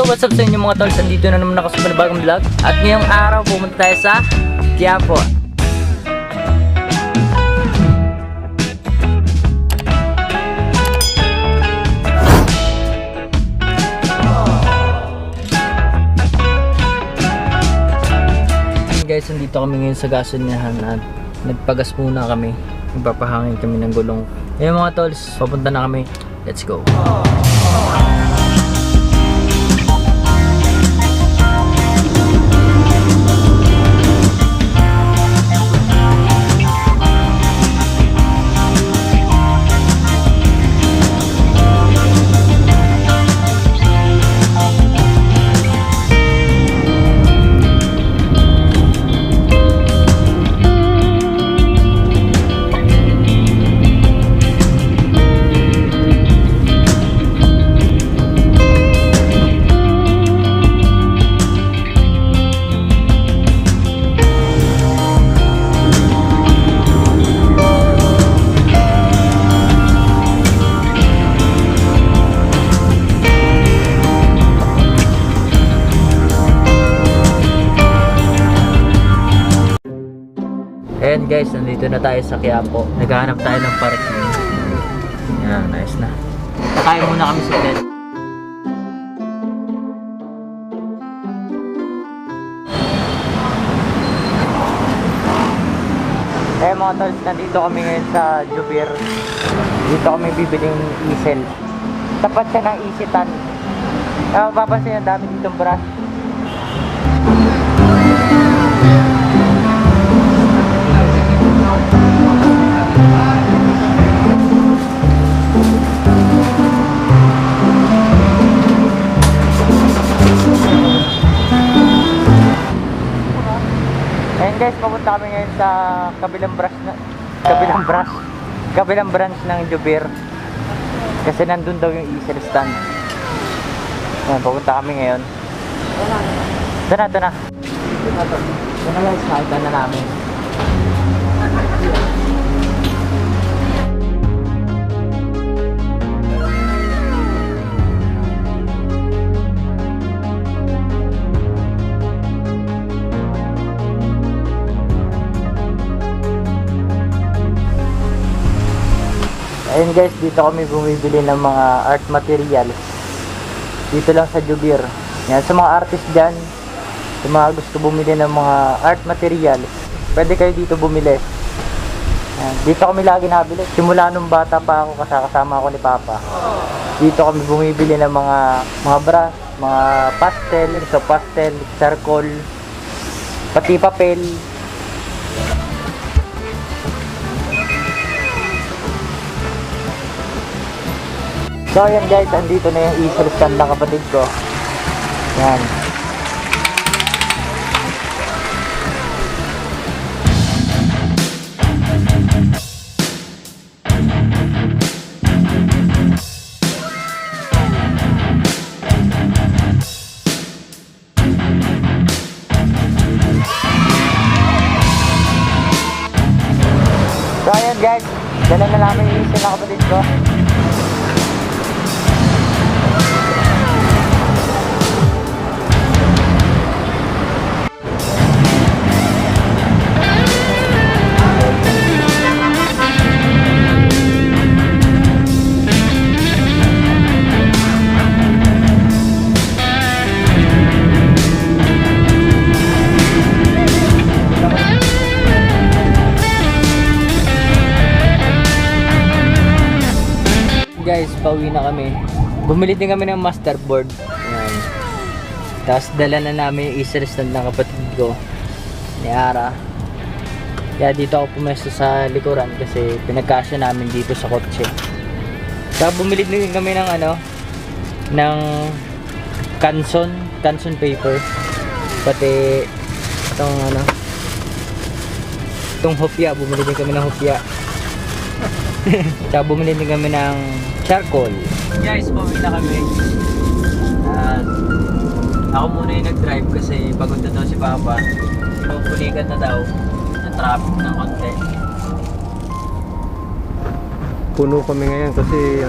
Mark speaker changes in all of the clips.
Speaker 1: what's up sa inyo mga tol? Nandito na naman ako sa panibagong vlog. At ngayong araw pumunta tayo sa Quiapo. Guys, nandito kami ngayon sa gasolinahan at nagpagas muna kami. Nagpapahangin kami ng gulong. Ayun mga tols, papunta na kami. Let's go. Ayan guys, nandito na tayo sa Quiapo. Naghahanap tayo ng parking. Yan, nice na. Kakain muna kami sa tent. Eh mga tol, nandito kami ngayon sa Jubir. Dito kami bibiling isel. Tapat siya ng isitan. Papansin ang dami ditong brush. Ayan guys, papunta kami ngayon sa kabilang branch ng Jubir. Kasi nandun daw yung easel stand. Ayan, papunta kami ngayon. Ito na. Ito na guys, nakita na namin. Ayun guys, dito kami bumibili ng mga art materials. Dito lang sa Jubir. Yan, sa mga artist dyan, sa mga gusto bumili ng mga art materials, pwede kayo dito bumili. Yan, dito kami lagi nabili. Simula nung bata pa ako, kasama ako ni Papa. Dito kami bumibili ng mga brush, mga pastel, charcoal, pati papel. So ayan guys, andito na yung easel stand ng kapatid ko. Yan. So ayan guys, dala na namin yung easel ng kapatid ko. Guys, pauwi na kami. Bumili din kami ng masterboard. Ayan. Tapos dala na namin yung easel stand ng kapatid ko, ni Ara. Kaya dito ako pumesto sa likuran kasi pinagkasya namin dito sa kotse. Kaya bumili din kami ng ng canson paper. Pati itong hopya, bumili din kami ng hopya. Tsaka bumili din kami ng charcoal. Guys, pauwi na kami. At ako muna yung nag-drive kasi pagod na daw si Papa. Pupulikan na daw sa traffic ng konti.
Speaker 2: Puno kami ngayon kasi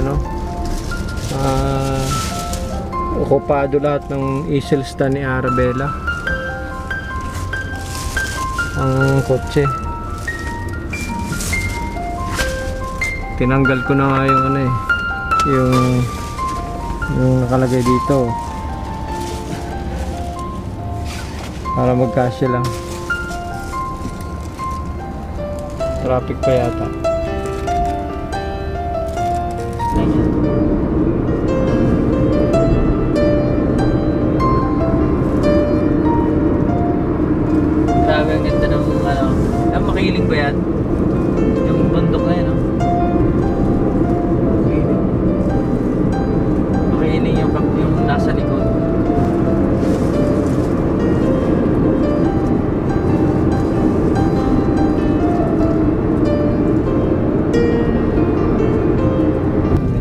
Speaker 2: okupado lahat ng easel stand ni Arabella. Ang kotse. Tinanggal ko na nga yung ano eh. Yung nakalagay dito. Para magkasya lang. Traffic pa yata.
Speaker 1: Grabe, ang ganda ng ano. Makiling ba yan? Yung bundok na yan, no? Makiling yung nasa likod.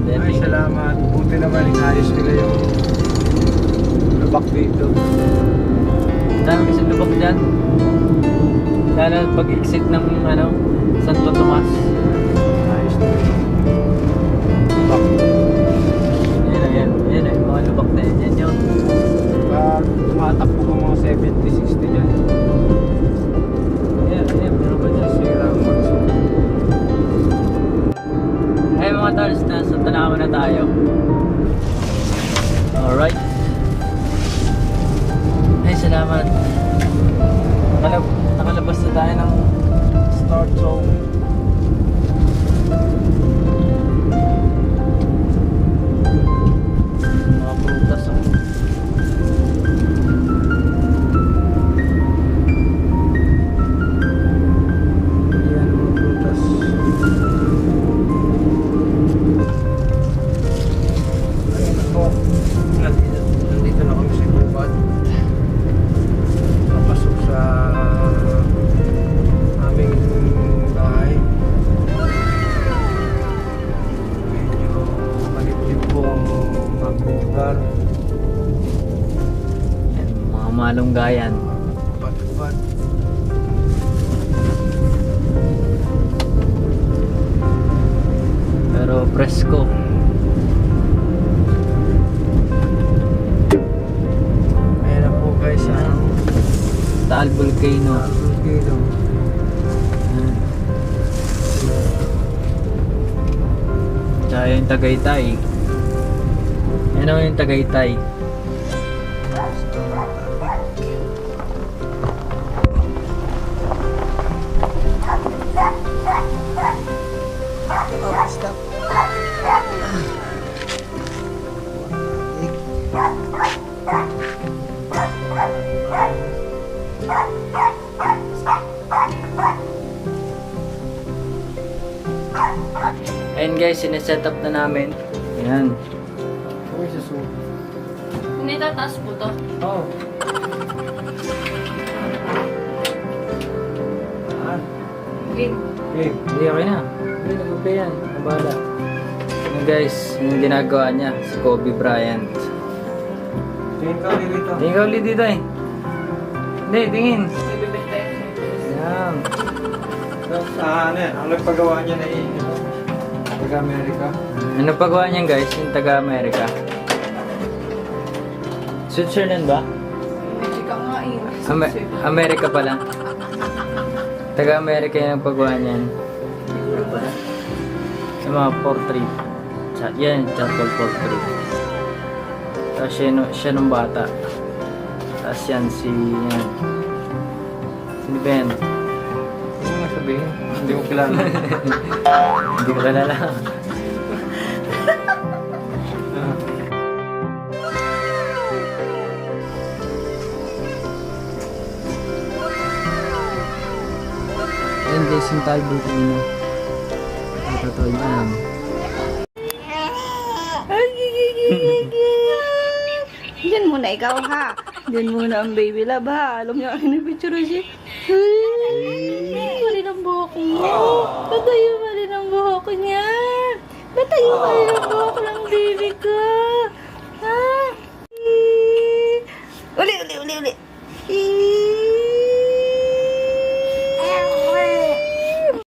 Speaker 2: Ay, salamat. Buti naman inayos nila yung lubak dito.
Speaker 1: Dami kasi lubak dyan. Lalo pag-exit ng ano, Santo Tomas.
Speaker 2: Ayos nila yung lubak.
Speaker 1: Yan, mga lubak na yan yun.
Speaker 2: Pag tumatakbo ko mga 70-60 dyan.
Speaker 1: Yan, meron ba dyan?
Speaker 2: Sira ang magso.
Speaker 1: Ay mga tals, nasa Tanawa na tayo. Alright. Ay, salamat. Nakalabas na tayo ng start zone. Mga prutas, oh.
Speaker 2: Yan mga prutas. Ayun po. Nandito na kami sa Gulbad. Papasok sa aming bahay. Medyo malipit po ang mga lugar.
Speaker 1: Yan, mga malunggayan.
Speaker 2: Gulbad.
Speaker 1: Pero presko.
Speaker 2: Ayan na po guys ang
Speaker 1: Taal Volcano.
Speaker 2: volcano.
Speaker 1: Tsaka yung Tagaytay. Yan ako yung Tagaytay. Ayan guys, sineset up na namin. Ayan.
Speaker 2: Okay, susunod.
Speaker 3: Hindi tataas po to.
Speaker 2: Oh. Ah,
Speaker 3: Game.
Speaker 2: okay.
Speaker 1: Hindi, okay na. Hindi, nag-okay yan. Nabala. Ayan guys, yung ginagawa niya, si Kobe Bryant.
Speaker 2: Tingin ka ulit dito.
Speaker 1: Tingin ka ulit dito eh. Hindi, tingin. Ayan.
Speaker 2: Tapos, ano yan, ang nagpagawa niya na taga-Amerika.
Speaker 1: Ano pagawa niyan guys, yung taga-Amerika? Switzerland ba?
Speaker 3: Hindi ka nga eh.
Speaker 1: Amerika pala. Taga-Amerika yung pagawa niyan. Sa mga portrait. Yan, charcoal portrait. Tapos siya nung bata. Tapos yan yan. Sino ba yan?
Speaker 2: Ano nga sabihin? Hindi ko kilala.
Speaker 1: Hindi ko kilala. Ayan guys, yung Taal Volcano. Totoo yan.
Speaker 3: Diyan muna ikaw ha. Diyan muna ang baby love ha. Alam niyo, ano picture siya? Ay, mali ng buhok niya. Tatayo mali ng buhok niya. Tatayo mali ng buhok ng baby ko.